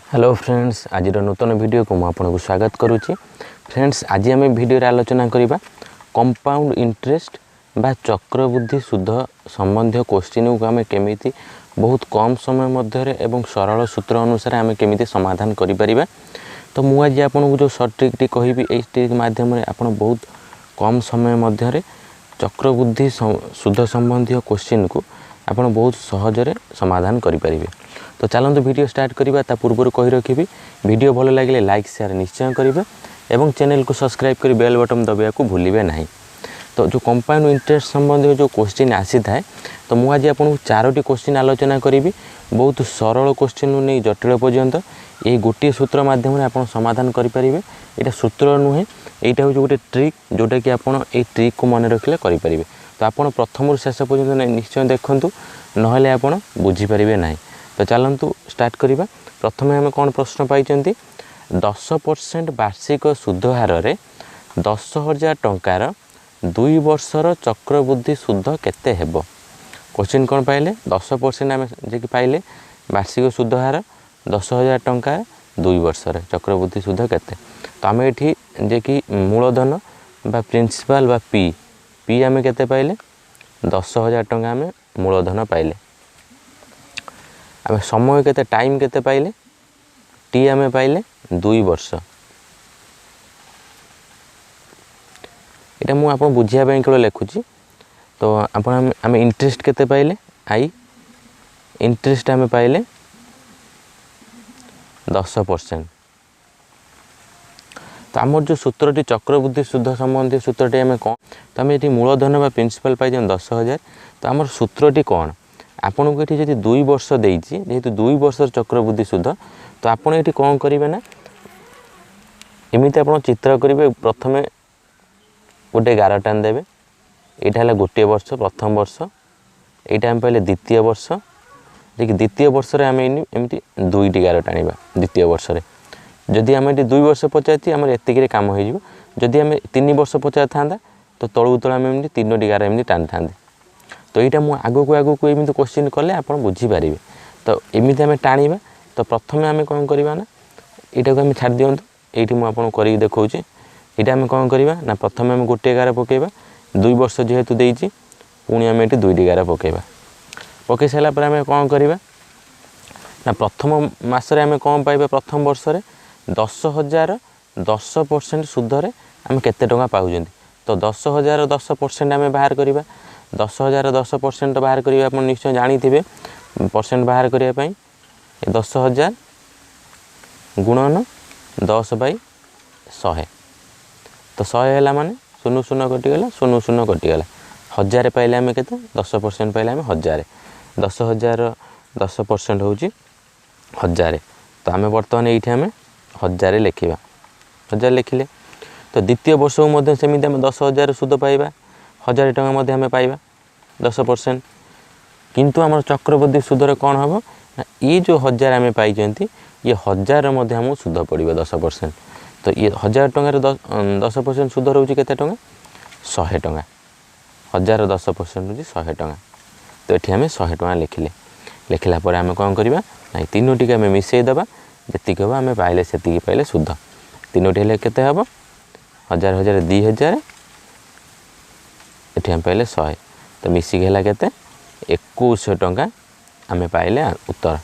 Hello friends, आज नूतन video को आपको स्वागत करुच्ची। फ्रेंड्स, आज आम वीडियो आलोचना करवा कंपाउंड इंटरेस्ट बा चक्रवृद्धि सूद संबंधी क्वेश्चन को आम केमी बहुत कम समय मध्य एवं सरल सूत्र अनुसार आम केमी समाधान करें। तो मुझे आज आपको जो सर्ट ट्रिक कहि ट्रिक मध्यम आप बहुत कम समय मध्य चक्रवृद्धि सूद संबंधी क्वेश्चन को आप बहुत सहजरे समाधान करें। तो चलते वीडियो स्टार्ट करवा। ता पूर्व कही रखी वीडियो भल लगे लाइक शेयर निश्चय करेंगे एवं चैनल को सब्सक्राइब कर बेल बटन दबाया को भूलिए ना। तो जो कंपाउंड इंटरेस्ट संबंधी जो क्वेश्चन आसी थाए तो मुझे आज आपको 4टी क्वेश्चन आलोचना करी बहुत सरल क्वेश्चन नहीं जटिल पर्यंत ये गोटे सूत्र मध्यम आप समाधान करेंगे। यहाँ सूत्र नुहे यहाँ हूँ गोटे ट्रिक जोटा कि आप ट्रिक को मन रखिले करेंगे। तो आप प्रथम शेष पर्यंत निश्चय देखूँ ना आप बुझीपारे ना। तो चलतु स्टार्ट करवा। प्रथम आम कौन प्रश्न पाई 10% वार्षिक सूद हार में 10,000 टंकार 2 वर्षर चक्रवृद्धि सूद केते हेबो। क्वेश्चन कौन पाइले 10% आम जे पाइले वार्षिक सूद हार 10,000 टंका 2 वर्षर चक्रवृद्धि सूद केते। तो आम ये जे कि मूलधन बा प्रिंसिपल बा पी आम केते पाइले 10,000 टंका आम मूलधन पाइले। आम समय केते टाइम केते पाइले टी आम पाइले 2 वर्ष। यहाँ मुझे आप बुझापी केवल लिखुची। तो आम इंटरेस्ट केते पाइले आई इंटरेस्ट आम पाइले 10%। तो आम जो सूत्रटी चक्रवृद्धि सूद संबंधी सूत्रटी आम कौन तो आम ये मूलधन बा प्रिंसिपल पाई 10,000। तो आम सूत्रटी कौन आपन को ये जब 2 वर्ष देती जेहेतु 2 वर्ष चक्रवृद्धि सूद तो आपड़ ये कौन करेंगे ना एमती आप चित्र करेंगे। प्रथम गोटे गार टान देवे यहाँ है गोटे वर्ष प्रथम वर्ष यहाँ आम पाइले द्वितीय वर्ष जे कि द्वितीय वर्ष आम एमती 2टी गार टाणा द्वितीय वर्ष जदि आम ये 2 वर्ष पचार आम एतिक कम हो। जदि आम 3 वर्ष पचार था तो तलू तल आम एमती 3टी गार एमती टाणी था। तो यहाँ मुझे आगू को एमती क्वेश्चन कले आप बुझीपारे। तो एमती आम टाणा। तो प्रथम आम कौन करवा ना यहाँ को आम छाड़ दिंतु ये मुझे कर देखा। यहाँ आम कौन करवा ना प्रथम आम गोटे गार पकेबा 2 वर्ष जेहेतु देती पुणी आम ये 2टी गार पकेबा। पकई सारापर आम कौन करवा ना प्रथम मसरे आम कौन पाइबा प्रथम वर्ष 10,000 10% सूदरे आम केते टंका पाउछंती। तो 10,000 10% आम बाहर करवा 10,000 10% बाहर करवा आप निश्चय जानी थे परसेंट बाहर करने 10,000 गुणन 10/100। तो 100 है माने 0 कटिगला 0 कटिगला 1000 पाइले आम के 10% पाइले आम 1000 10,000 10% हूँ 1000। तो आम बर्तमान ये आम 1000 लिखा 1000 लिखिले। तो द्वितीय वर्ष को सेमती आम 10,000 सूद पाइबा 1000 टंका आम पाइबा 10%। किंतु आम चक्रवृद्धि सूदर कौन हम ना ये जो 1000 आम पाई ये 1000 आम सूद पड़ो 10%। तो ये 1000 टंकार 10% सूद रोचे केते टंका 100 टंका 1000 10% हूँ 100 टंका। तो ये आम 100 टंका लिखिले। लिखला पर आम कौन करवा ना 3टी आम मिसेदेवा जी हम आम पाइले से पाइले सूद 3टी हेल्ले केते हम 1000 1000 2000 ये आम पाइले 100। तो मिसिक है केते 2100 टंका आम पाइले उत्तर।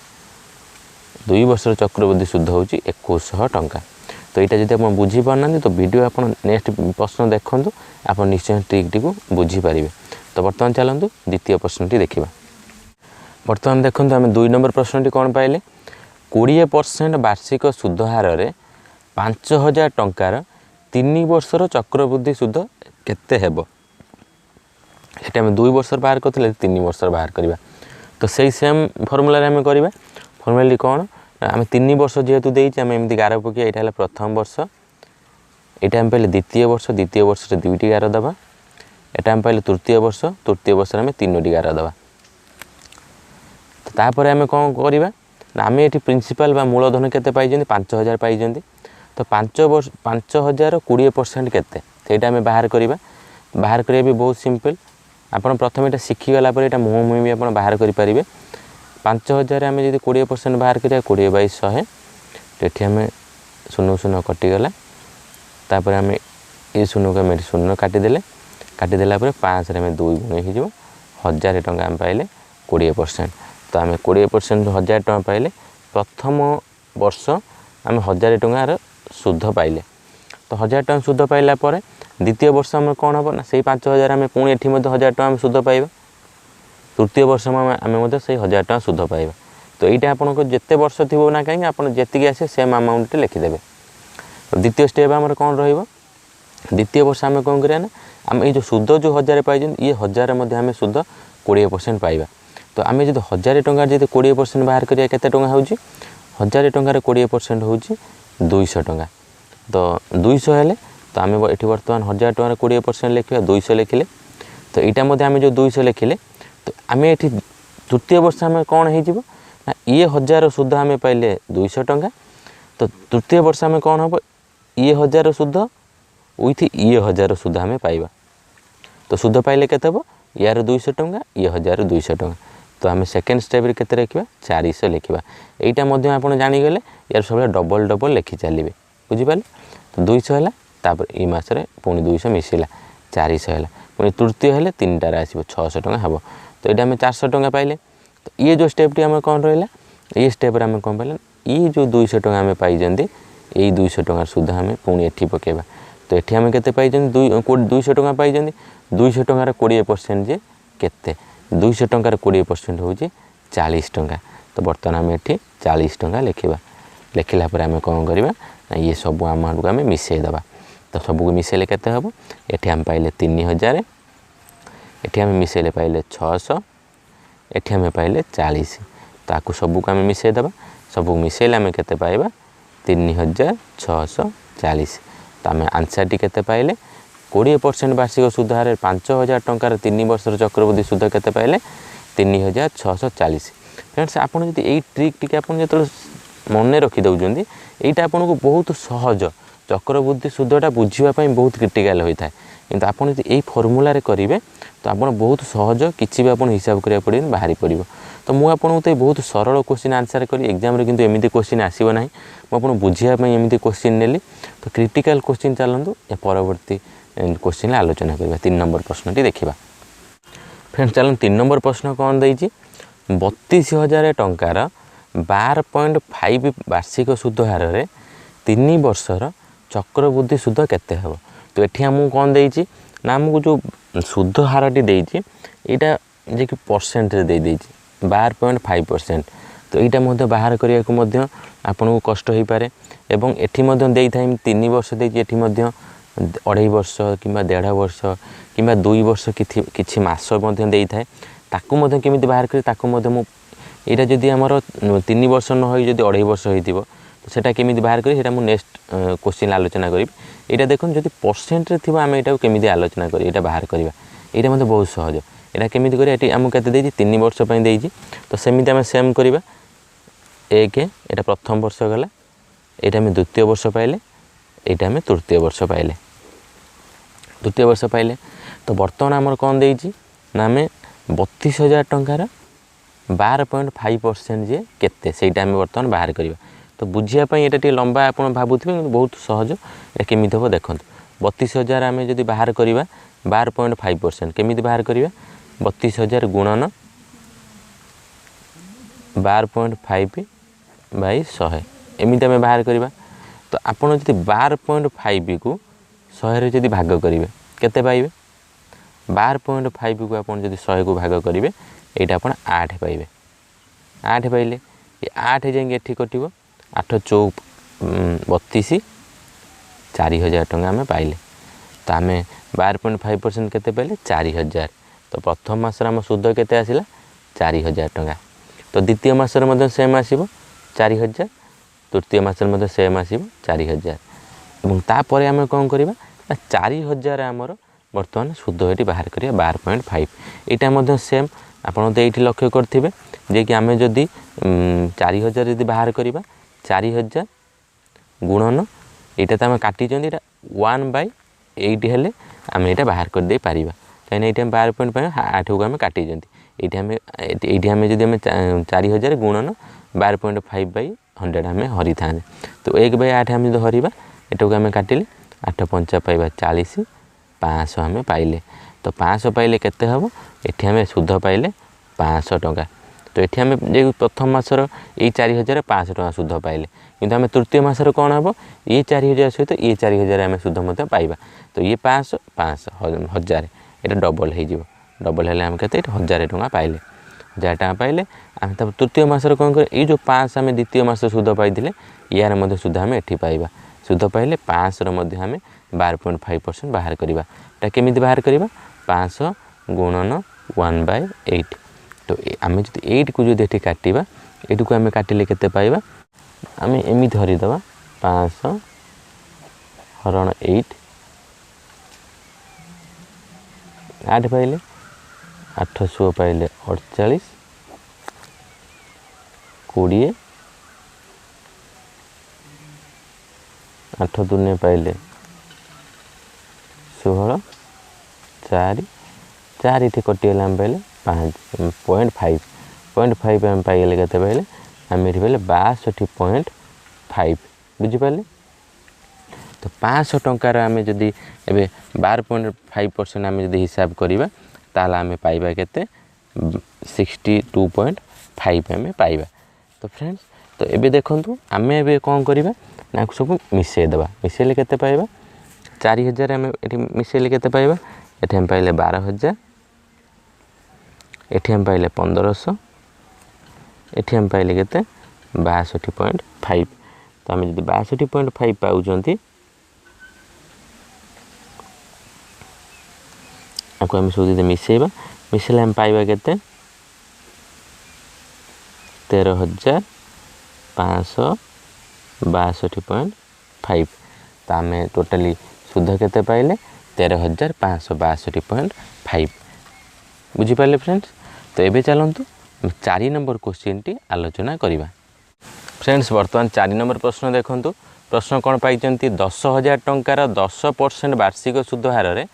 2 वर्ष चक्रवृद्धि सूद हूँ 2100 टंका। तो यहाँ जब आप बुझीपारना तो वीडियो आप नेक्स्ट प्रश्न देखूँ आप निश्चय ट्रिकटी को बुझीपारे। तो बर्तमान चलतु द्वितीय प्रश्नटी देखा। बर्तमान देखो आम 2 नंबर प्रश्नटी कौन पाइले 20% वार्षिक सूद हार में 5,000 टंकार 3 वर्षर चक्रवृद्धि सूद केते हेबो। ये आम 2 वर्ष बाहर करते 3 वर्ष बाहर करवा। तो सही सेम फर्मूला आम करवा। फर्मूला कौन आम 3 वर्ष जेहेतु देती आम एमती गार पकड़ यहाँ है प्रथम वर्ष यहाँ आम पाइले द्वितीय वर्ष 2टी गार दबा यहाँ आम पाइले तृतीय वर्ष आम 3टी गार दबा। तो तापर आम कौन करवा ना आम ये प्रिंसिपल बा मूलधन केते पाई 5,000 पाई। तो 5,000 20% केते सेटा आम बाहर करवा। बाहर करिया भी बहुत सिंपल। आपन प्रथम ये शिखिगला पर यहाँ मुँह भी आप बाहर करेंगे। 5,000 आम जी 20% बाहर करिया 20/100 तो ये आम शून्य शून्य कटिगला तापर आम ये शून्य को आम शून्य काटिदेले काटिदेला 5 आम 2 गुणे हो 1000 टंका आम पाइले 20%। तो आम 20% 1000 टंका पाइले प्रथम वर्ष आम 1000 टंकार सुध पाइले। तो 1000 टंका सुध पाइला परे द्वितीय वर्ष आम कौन हम ना से 5000 आम पुणी एठी 1000 टंका सुध पाइबा। तृतीय वर्ष आम से 1000 टंका सुध पाइबा। तो यहाँ आपको जिते वर्ष थी ना कहीं आप जी आसे सेम अमाउंट लिखिदेवे। द्वितीय स्टेप आम कौन रहा द्वितीय वर्ष आम कौन करा ना आम ये सुध जो 1000 पाई ये 1000 आम सुध 20% पाइबा। तो आम जो 1000 टंका जी 20% बाहर करिया केते टंका होउची 1000 टंकार 20% होउची 200 टंका। तो 200 हेले तो आम ये बर्तमान 1000 टंकार 20% लिखा 200 लिखिले। तो यहाँ आम जो 200 लिखिले तो आम ये तृतीय वर्ष आम कौन हो ना ये 1000 सुध आम पाइले 200 टंका। तो तृतीय वर्ष आम कौन हम ये 1000 सुध विथ ये 1000 सुध आम पाइबा। तो सुध पाइले केते हम यार 200 टंका ये 1000 200 टंका। तो आम सेकेंड स्टेप केते रखिबा 400 लिखिबा। एटा मध्य आपण जानिगले यार सब डबल डबल लिखि चलिबे बुझिपाले। तो 200 हैला तापर ई मासरे पुणी 200 मिसिला 400 हैला पुणी तृतीय हेले 3टार आसीबो 600 टंका हबो। तो एटा आम 400 टंका पाइले। तो ये जो स्टेपटी आम कौन रहा ये स्टेप आम कौन पाइले ये जो 200 टंका आम पाई यही 200 टंका सुधा आम पुणी एठी पकेबा। तो एठी आम केते पाई 200 टंका पाई 200 टंकार 20% जे केते 200 टंकार 20% होउची 40 टंका। तो बर्तमान आम एठी 40 टंका लिखिबा। लिखिला पर आम कौन करबा ना ये सब अमाउंट को आम मिसई दबा। तो सबको मिसेले केते हबो एठी आम पाइले 3000 एठी आम मिसेले पाइले 600 एठी आम पाइले 40। ताकू सबको आम मिसई दबा। सबको मिसेले आम केते पाइबा 3640। तो आम आंसर केते पाइले 20% वार्षिक सुध हारे 5000 टंकार 3 वर्षर चक्रवृद्धि सुध केते पाइले 3640। फ्रेंड्स आपन जदि एई ट्रिक टिके आपन जतल मन रखी दउजंदी एटा आपन को बहुत सहज चक्रवृद्धि सुधटा बुझिबा पई बहुत क्रिटिकल होता है। किंतु आपन जदि एई फॉर्मूला रे करिवे तो आपन बहुत सहज किछि भी आपन हिसाब करिया पड़े बाहरी पड़िबो। तो मु आपन को बहुत सरल क्वेश्चन आंसर करी एग्जाम रे किंतु एमिति क्वेश्चन आसीबो नाही। मु आपन बुझिया पई एमिति क्वेश्चन नेली। तो क्रिटिकल क्वेश्चन चलंतु या परवर्ती क्वेश्चन आलोचना करबा। 3 नंबर प्रश्नटी देखिबा। फ्रेंड्स चलन 3 नंबर प्रश्न कौन देइछि 32000 टंकार 12.5 वार्षिक सुध हार रे 3 वर्षर चक्रवृद्धि सुध केते हबो। तो एठी हमहु कौन देइछि ना हमहु जो सुध हारटी देइछि एटा जे कि परसेंट रे दे देइछि 12.5%। तो यहाँ मध्य बाहर करिया को मध्य आपन को कष्ट हो पारे। एवं एठी मध्य देई थाइ 3 वर्ष देइछि एठी मध्य 2.5 वर्ष किंबा 1.5 वर्ष किंबा 2 वर्ष किछि मास मध्य देई थाए। ताकू मध्य केमिति बाहर करी ताकू मध्य मु एटा जदि हमर 3 वर्ष न होई जदि 2.5 वर्ष होइतिबो तो सेटा केमिति बाहर करी सेटा मु नेक्स्ट क्वेश्चन आलोचना करी। एटा देखन जदि परसेंट रे थिबा हम एटा केमिति आलोचना करी एटा बाहर करबा। एटा मते बहुत सहज। एटा केमिति करी एटी हम केते देइछि 3 वर्ष पई देइछि। तो सेमिति हम सेम करबा। एक एटा प्रथम वर्ष गला एटा हम द्वितीय वर्ष पाइले एटा हम तृतीय वर्ष पाइले द्वितीय वर्ष पाइले। तो बर्तमान आमर कौन देइछि ना आम 32000 टंकार 12.5% जे केते सेटा आम बर्तमान बाहर करबा। तो बुझिया पई एटा टी लंबा आपण भाबुथिबे किंतु बहुत सहज। ए केमिति हो देखंतु 32000 आम जदि बाहर करबा 12.5% केमिति बाहर करबा 32000 गुणन 12.5 बाई 100 एमिति आम बाहर करबा। तो आपण जदि 12.5 को 100 रे जदि भाग करिवे केते पाइबे 12.5 को आपण जदि 100 को भाग करिवे एटा आपण 8 पाइबे। 8 पाइले ये 8 जांगे एठी कटिवो 8 चौक 32 4000 टंका आम पाइले। तो आम 12.5% केते पाइले 4000। तो प्रथम मासर आम सुध केते आसिला 4000 टंका। तो द्वितीय मासर मध्य सेम आसीबो 4000 तृतीय मासर मध्य सेम आसीबो 4000 एवं तापर आम कौन करबा 4000 आमर बर्तमान सुध एटी बाहर करिया 12.5 एटा मध्य सेम आपण तो एठी लक्ष्य करथिबे जे कि आमे जदी 4000 जदी बाहर करबा 4000 गुणन एटा त आम काटी जंदी एटा 1/8 हेले आमे एटा बाहर कर दे पारिबा। काहे नै एटा 12.5 8 को आमे काटी जंदी एठी आमे जदी आमे 4000 गुणन 12.5/100 100 आम हरी था। तो 1/8 आम जो हरवा एटा को आम काटिले 8 पंचा पाइबा 40 500 आम पाइले। तो 500 पाइले केते हम एठी आम सुध पाइले 500 टंका। तो ये आम जो प्रथम मासर ये 4500 टका सुध पाइले किंतु आम तृतीय मासर कौन हम ये 4000 सहित ये 4000 आम सुध मत पाइबा। तो ये 500 500 1000 ये डबल हो डबल है आम के 1000 टका पाइले 1000 टका पाइले आम तृतीय मासर कौन कर ये जो 5 आम द्वितीय मास सुध पाई यार मध्य सुध आम एठी पाइबा। सुध पाइले 500 आम 12.5% बाहर करवा। केमी बाहर करवा 500 गुणन 1/8। तो आम जो 8 को जो ये काटिबा एटू को आम काटिले केते पाइबा आम एमती हरिदबा 500 हरण 8 8 पाइले 800 पाइले 48 20 8 दूने पाइले 16 4 4 इथे कटिगला आम पाइले 5.5 आम पाइले केते पाइले आम ये पाइले 62.5 बुझिपारे। तो 500 टंकार आम जदि एबे 12.5% आम जदि हिसाब करवा ताल आम पाइबा केते 62.5 आम पाइबा। तो फ्रेंड्स तो एबे देखंतु आम एबे कौन करवा ना सब मिसई देबा। मिसेले केते पाइबा 4000 आम एठी मिसेले केते पाइबा एठी आम पाइले 12000 एठी आम पाइले 1500 एठी आम पाइले केते 62.5। तो आम जदि 62.5 पाउचंती आपको आम सब मिसेबा मिसेले आम पाइबा केते 13562.5। तो आम टोटाली सुध केते पाइले 13562.5 बुझिपारे फ्रेंड्स। तो एबे चलतु 4 नंबर क्वेश्चन टी आलोचना करिबा। फ्रेंड्स बर्तमान 4 नंबर प्रश्न देखंतु। प्रश्न कौन पाई 10,000 टंकार 10% वार्षिक सुध हार रे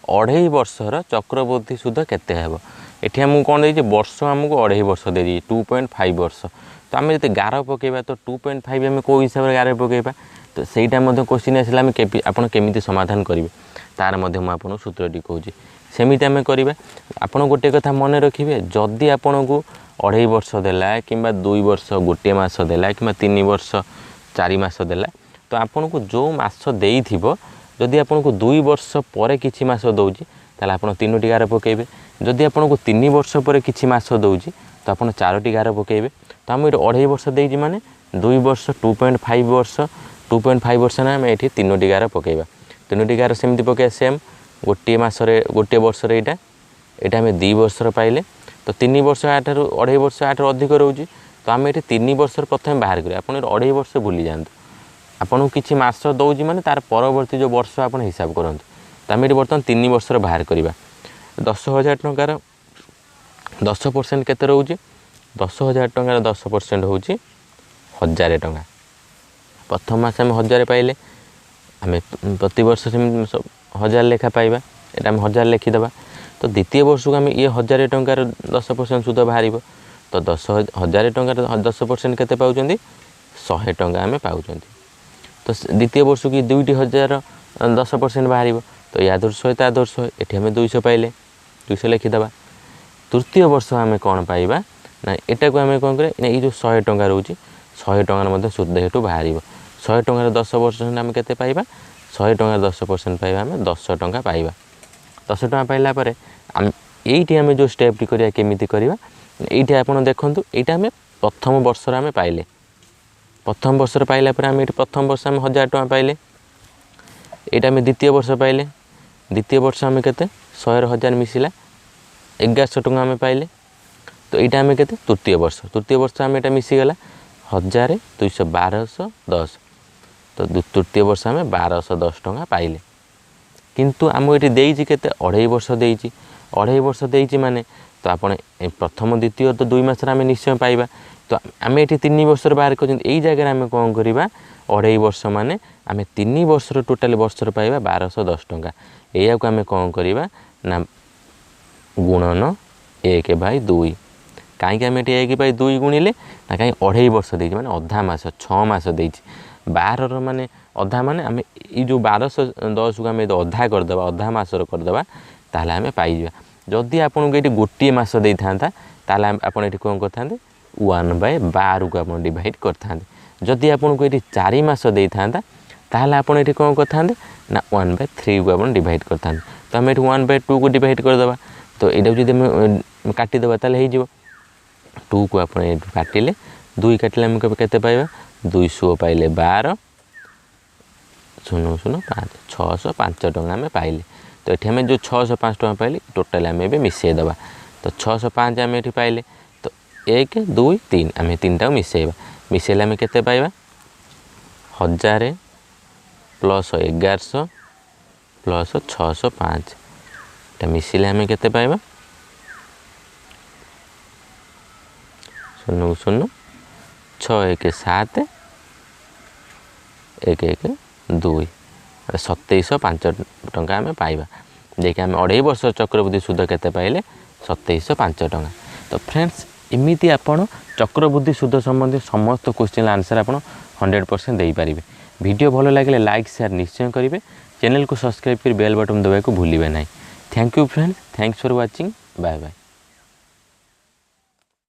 2.5 वर्षर चक्रवृद्धि सुध केते हेबो। एठी हमकु कौन देछि वर्ष हमकु 2.5 वर्ष दे दी 2.5 वर्ष। तो आम जब गार पकेबा तो 2.5 आम कौ हिसाब से गार पकेबा तो सहीटा क्वेश्चन आसला आपन केमिति समाधान करेंगे तार मुझे मुझे सूत्रटी कहूँ सेमिति आम करवा। आपड़ गोटे कथा मन रखिए जदि आपन को 2.5 वर्ष देला कि 2 वर्ष गोटे मास देला कि 3 वर्ष 4 मास देला तो आपन को जो मास देइथिबो जदि आपन को 2 वर्ष पर किछि मास दउची ताले आपन 3टी गार पकेबे। जदि आपन को 3 वर्ष पर किछि मास दउची तो आपन 4टी गार पकेबे। तो आम ये 2.5 वर्ष देइछि माने 2 वर्ष 2.5 वर्ष 2.5 वर्ष ना आम ये 3टी गार पकेबा। 3टी गार सेमती पकेबा सेम गोटे मासरे गोटे वर्ष यहाँ आम 2 वर्ष पाइले तो 3 वर्ष 2.5 वर्ष 8 अधिक रोचे तो आम ये 3 वर्ष प्रथम बाहर करें। आप 2.5 वर्ष भूली जातु आपन किसी मास दौर माने तार परवर्ती जो वर्ष आप हिसाब करूँ तो आम ये बर्तमान 3 वर्ष बाहर करवा। 10,000 टंकार 10% केते रोचे 10,000 टंकार 10% हूँ 1000 टंका। प्रथम मास आम 1000 पाइले आम प्रति वर्ष 1000 लेखा पाइबा एटा आम 1000 लिखिदेबा। तो द्वितीय वर्ष को आम ये 1000 टंकार 10% सुध बाहर तो 10,000 टंकार 10% केते पाउचंदी 100 टंका आम पाउचंदी। तो द्वितीय वर्ष की 2,000 10% बाहर तो या 100 ता 100 ये आम 200 पाइले 200 लिखिदेबा। तृतीय वर्ष आम कौन पाइबा ना एटा को आम कौन करें ये जो 100 टंका रोचे 100 टंकार सुध हेतु बाहर 100 टंकार 10% आम केते पाइबा 100 टंकार 10% पाइबा आम 10 टंका पाइबा। 10 टंका पाइला परे आम ये आम जो स्टेपटी करिया केमिति करिवा ये आपन देखंतु ये आम प्रथम वर्ष आम पाइले प्रथम वर्ष पाइला परे आम ये प्रथम वर्ष आम 1000 टंका पाइले ये आम द्वितीय वर्ष पाइले द्वितीय वर्ष आम केते 100 1000 मिसिला 1100 टंका आम पाइले। तो ये आम केते तृतीय वर्ष आम ये मिसीगला 1000 200 1210 तो तृतीय वर्ष आम 1210 टंका पाइले। किंतु आम ये देइछि केते 2.5 वर्ष देइछि 2.5 वर्ष देइछि माने तो आपण प्रथम द्वितीय तो 2 मास आम निश्चय पाइबा। तो आम ये 3 वर्ष बाहर कर यही जगह आम कौन करवा 2.5 वर्ष माने आम 3 वर्ष टोटाल वर्ष पाइबा 1210 टंका। या आम कौन करवा ना गुणन 1/2 कहीं आम ये 2 गुणिले ना कहीं 2.5 वर्ष दे माने अधा मास 6 मास दे 12 माने अधा माने आम ये जो 1210 को आम अधा करदे अधा मासर करदे ताहले आम पाइबा। जदि आपको ये गोटे मास दे था ताहले आप कौन करते 1/12 को आप डिवाइड करते। जदि आपको ये 4 मास दे था ताहले आप ये कौन करते ना 1/3 को आप डिवाइड करते। तो आम ये 1/2 को डिवाइड करदे तो यहाँ जो काटिदेबा ताले हो 2 को आप काटिले 2 काटिले आम केते पाइबा 200 पाइले 12 0 0 5 605 टଙ୍କା आम पाइले। तो ये आम जो 605 टଙ୍କା पाइले टोटाल आम ए मिसेदेबा। तो 605 आम ये पाइले तो 1 2 3 आम 3टा मिसेबा मिसेले आम केते पाइबा 1000 प्लस 1100 प्लस 605 मिसिले आम केते पाइबा 0 0 6 1 7 1 1 2 2705 टଙ୍କା आम पाइबा। देखिए आम 2.5 वर्ष चक्रवृद्धि सूद केते पाइले 2705 टଙ୍କା। तो फ्रेंड्स एमिति आपण चक्रवृद्धि सूद संबंधी समस्त क्वेश्चन आंसर आपण 100% दे पारिबे। वीडियो भलो लगे लाइक शेयर निश्चय करेंगे। चैनल को सब्सक्राइब कर बेल बटन दबाको भूलिए ना। Thank you friends, thanks for watching, bye bye.